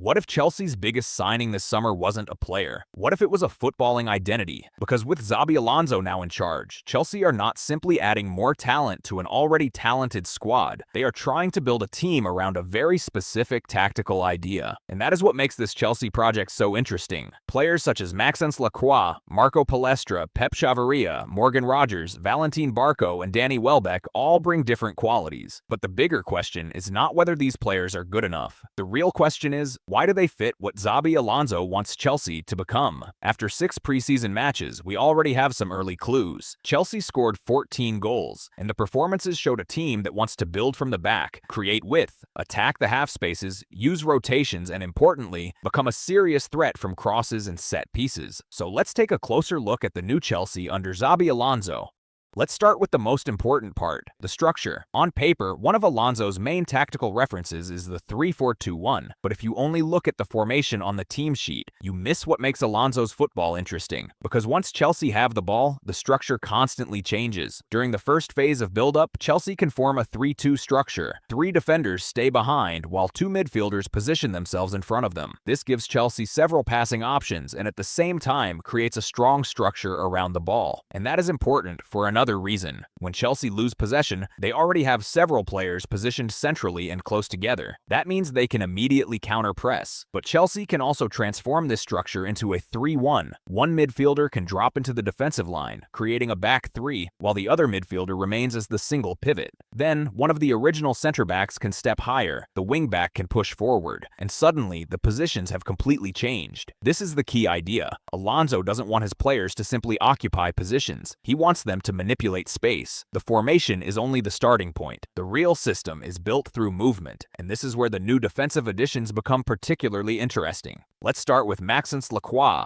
What if Chelsea's biggest signing this summer wasn't a player? What if it was a footballing identity? Because with Xabi Alonso now in charge, Chelsea are not simply adding more talent to an already talented squad. They are trying to build a team around a very specific tactical idea. And that is what makes this Chelsea project so interesting. Players such as Maxence Lacroix, Marco Palestra, Pep Chavarría, Morgan Rogers, Valentín Barco, and Danny Welbeck all bring different qualities. But the bigger question is not whether these players are good enough. The real question is, why do they fit what Xabi Alonso wants Chelsea to become? After 6 preseason matches, we already have some early clues. Chelsea scored 14 goals, and the performances showed a team that wants to build from the back, create width, attack the half spaces, use rotations, and importantly, become a serious threat from crosses and set pieces. So let's take a closer look at the new Chelsea under Xabi Alonso. Let's start with the most important part, the structure. On paper, one of Alonso's main tactical references is the 3-4-2-1, but if you only look at the formation on the team sheet, you miss what makes Alonso's football interesting. Because once Chelsea have the ball, the structure constantly changes. During the first phase of build-up, Chelsea can form a 3-2 structure. 3 defenders stay behind, while 2 midfielders position themselves in front of them. This gives Chelsea several passing options and at the same time creates a strong structure around the ball. And that is important for another reason. When Chelsea lose possession, they already have several players positioned centrally and close together. That means they can immediately counter-press. But Chelsea can also transform this structure into a 3-1. One midfielder can drop into the defensive line, creating a back 3, while the other midfielder remains as the single pivot. Then, one of the original center-backs can step higher, the wing-back can push forward, and suddenly, the positions have completely changed. This is the key idea. Alonso doesn't want his players to simply occupy positions. He wants them to manipulate space. The formation is only the starting point. The real system is built through movement, and this is where the new defensive additions become particularly interesting. Let's start with Maxence Lacroix.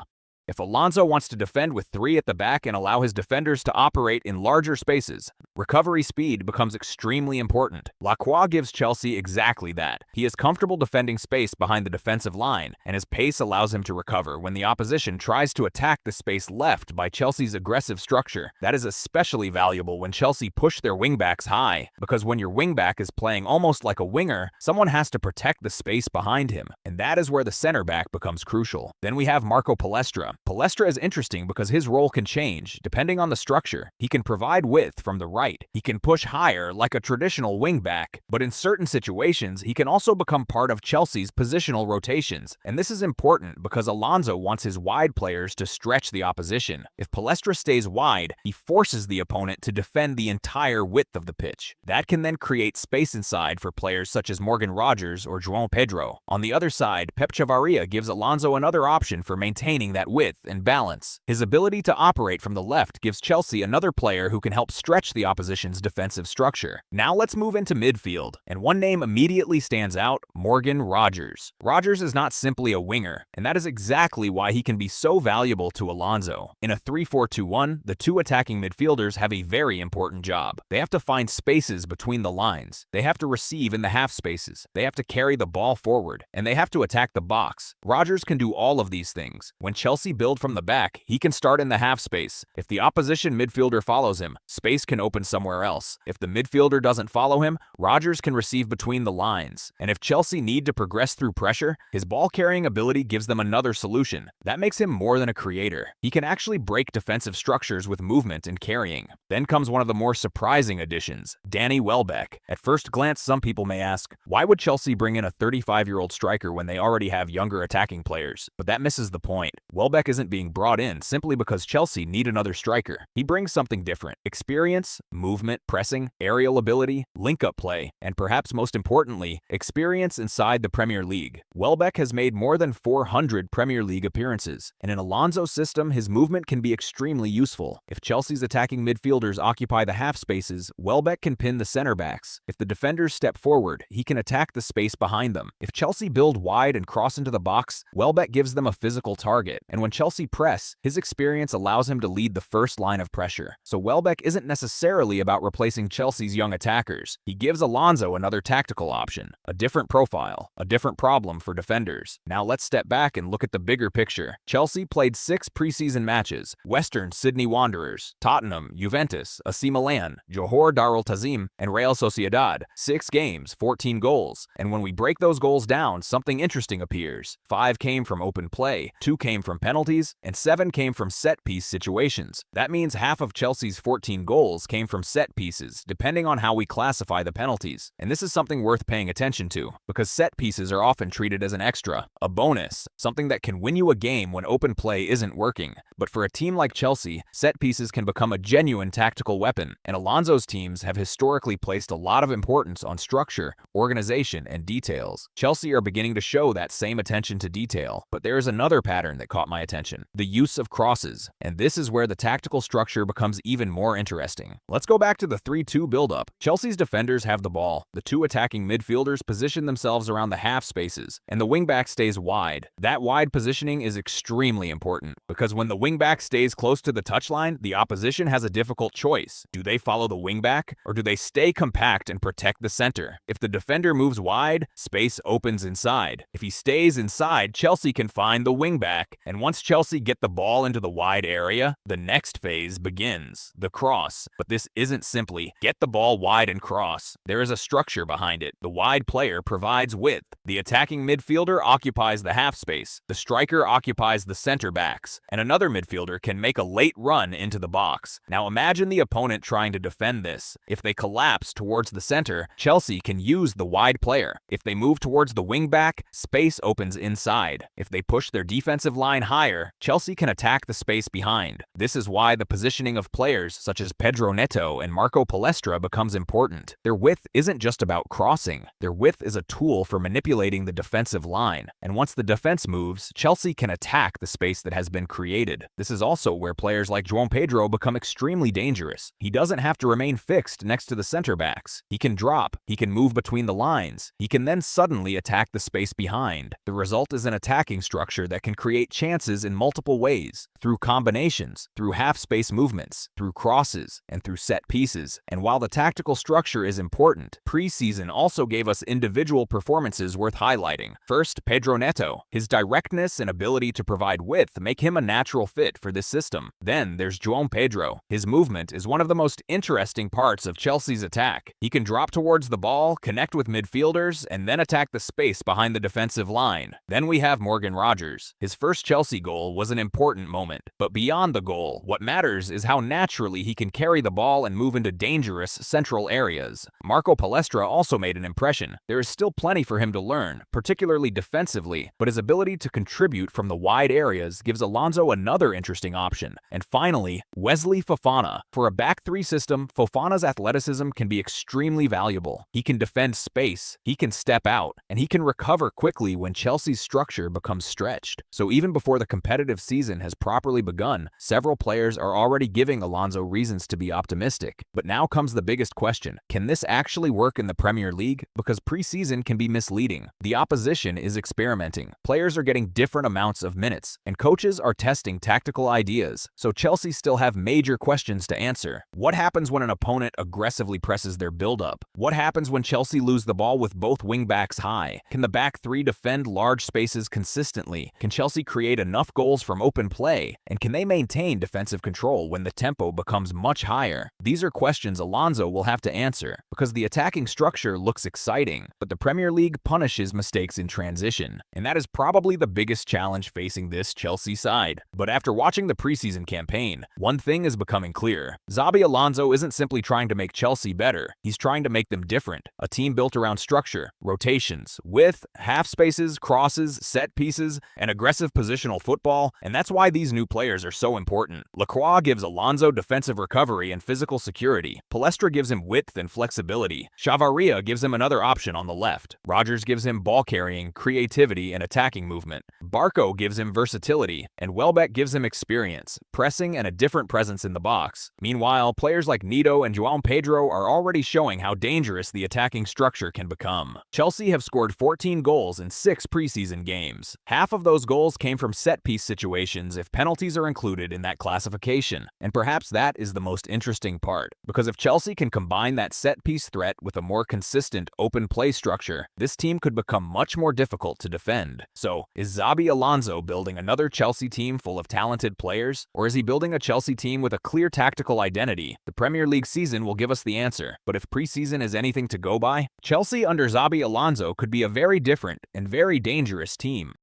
If Alonso wants to defend with 3 at the back and allow his defenders to operate in larger spaces, recovery speed becomes extremely important. Lacroix gives Chelsea exactly that. He is comfortable defending space behind the defensive line, and his pace allows him to recover when the opposition tries to attack the space left by Chelsea's aggressive structure. That is especially valuable when Chelsea push their wingbacks high, because when your wingback is playing almost like a winger, someone has to protect the space behind him, and that is where the center back becomes crucial. Then we have Marco Palestra. Palestra is interesting because his role can change depending on the structure. He can provide width from the right. He can push higher like a traditional wingback, but in certain situations, he can also become part of Chelsea's positional rotations. And this is important because Alonso wants his wide players to stretch the opposition. If Palestra stays wide, he forces the opponent to defend the entire width of the pitch. That can then create space inside for players such as Morgan Rogers or João Pedro. On the other side, Pep Chavarría gives Alonso another option for maintaining that width and balance. His ability to operate from the left gives Chelsea another player who can help stretch the opposition's defensive structure. Now let's move into midfield, and one name immediately stands out: Morgan Rogers. Rogers is not simply a winger, and that is exactly why he can be so valuable to Alonso. In a 3-4-2-1, the 2 attacking midfielders have a very important job. They have to find spaces between the lines. They have to receive in the half spaces. They have to carry the ball forward, and they have to attack the box. Rogers can do all of these things. When Chelsea build from the back, he can start in the half space. If the opposition midfielder follows him, space can open somewhere else. If the midfielder doesn't follow him, Rogers can receive between the lines. And if Chelsea need to progress through pressure, his ball-carrying ability gives them another solution. That makes him more than a creator. He can actually break defensive structures with movement and carrying. Then comes one of the more surprising additions, Danny Welbeck. At first glance, some people may ask, why would Chelsea bring in a 35-year-old striker when they already have younger attacking players? But that misses the point. Welbeck isn't being brought in simply because Chelsea need another striker. He brings something different: experience, movement, pressing, aerial ability, link-up play, and perhaps most importantly, experience inside the Premier League. Welbeck has made more than 400 Premier League appearances, and in Alonso's system, his movement can be extremely useful. If Chelsea's attacking midfielders occupy the half spaces, Welbeck can pin the center backs. If the defenders step forward, he can attack the space behind them. If Chelsea build wide and cross into the box, Welbeck gives them a physical target, and when Chelsea press, his experience allows him to lead the first line of pressure. So Welbeck isn't necessarily about replacing Chelsea's young attackers. He gives Alonso another tactical option, a different profile, a different problem for defenders. Now let's step back and look at the bigger picture. Chelsea played 6 preseason matches: Western Sydney Wanderers, Tottenham, Juventus, AC Milan, Johor Darul Tazim, and Real Sociedad. 6 games, 14 goals. And when we break those goals down, something interesting appears. 5 came from open play, 2 came from penalties, and 7 came from set-piece situations. That means half of Chelsea's 14 goals came from set pieces, depending on how we classify the penalties. And this is something worth paying attention to, because set pieces are often treated as an extra, a bonus, something that can win you a game when open play isn't working. But for a team like Chelsea, set pieces can become a genuine tactical weapon, and Alonso's teams have historically placed a lot of importance on structure, organization, and details. Chelsea are beginning to show that same attention to detail, but there is another pattern that caught my attention: the use of crosses. And this is where the tactical structure becomes even more interesting. Let's go back to the 3-2 build-up. Chelsea's defenders have the ball, the 2 attacking midfielders position themselves around the half spaces, and the wingback stays wide. That wide positioning is extremely important, because when the wingback stays close to the touchline, the opposition has a difficult choice. Do they follow the wingback, or do they stay compact and protect the center? If the defender moves wide, space opens inside. If he stays inside, Chelsea can find the wingback. And once Chelsea get the ball into the wide area, the next phase begins, the cross. But this isn't simply get the ball wide and cross. There is a structure behind it. The wide player provides width. The attacking midfielder occupies the half space. The striker occupies the center backs. And another midfielder can make a late run into the box. Now imagine the opponent trying to defend this. If they collapse towards the center, Chelsea can use the wide player. If they move towards the wingback, space opens inside. If they push their defensive line higher, Chelsea can attack the space behind. This is why the positioning of players such as Pedro Neto and Marco Palestra becomes important. Their width isn't just about crossing. Their width is a tool for manipulating the defensive line. And once the defense moves, Chelsea can attack the space that has been created. This is also where players like João Pedro become extremely dangerous. He doesn't have to remain fixed next to the center backs. He can drop, he can move between the lines, he can then suddenly attack the space behind. The result is an attacking structure that can create chances in multiple ways, through combinations, through half-space movements, through crosses, and through set pieces. And while the tactical structure is important, preseason also gave us individual performances worth highlighting. First, Pedro Neto. His directness and ability to provide width make him a natural fit for this system. Then there's João Pedro. His movement is one of the most interesting parts of Chelsea's attack. He can drop towards the ball, connect with midfielders, and then attack the space behind the defensive line. Then we have Morgan Rogers. His first Chelsea goal was an important moment. But beyond the goal, what matters is how naturally he can carry the ball and move into dangerous central areas. Marco Palestra also made an impression. There is still plenty for him to learn, particularly defensively, but his ability to contribute from the wide areas gives Alonso another interesting option. And finally, Wesley Fofana. For a back 3 system, Fofana's athleticism can be extremely valuable. He can defend space, he can step out, and he can recover quickly when Chelsea's structure becomes stretched. So even before the competitive season has properly begun, several players are already giving Alonso reasons to be optimistic. But now comes the biggest question: can this actually work in the Premier League? Because preseason can be misleading. The opposition is experimenting. Players are getting different amounts of minutes, and coaches are testing tactical ideas. So Chelsea still have major questions to answer. What happens when an opponent aggressively presses their build-up? What happens when Chelsea lose the ball with both wingbacks high? Can the back 3 defend large spaces consistently? Can Chelsea create enough goals from open play? And can they maintain defensive control when the tempo becomes much higher? These are questions Alonso will have to answer, because the attacking structure looks exciting, but the Premier League punishes mistakes in transition, and that is probably the biggest challenge facing this Chelsea side. But after watching the preseason campaign, one thing is becoming clear. Xabi Alonso isn't simply trying to make Chelsea better, he's trying to make them different. A team built around structure, rotations, width, half spaces, crosses, set pieces, and aggressive positional football, and that's why these new players are so important. Lacroix gives Alonso defensive recovery and physical security. Palestra gives him width and flexibility. Chavarría gives him another option on the left. Rogers gives him ball carrying, creativity, and attacking movement. Barco gives him versatility, and Welbeck gives him experience, pressing, and a different presence in the box. Meanwhile, players like Neto and João Pedro are already showing how dangerous the attacking structure can become. Chelsea have scored 14 goals in 6 preseason games. Half of those goals came from set-piece situations if penalties are included in that classification. And perhaps that is the most interesting part, because if Chelsea can combine that set-piece threat with a more consistent open play structure, this team could become much more difficult to defend. So, is Xabi Alonso building another Chelsea team full of talented players, or is he building a Chelsea team with a clear tactical identity? The Premier League season will give us the answer, but if preseason is anything to go by, Chelsea under Xabi Alonso could be a very different different and very dangerous team.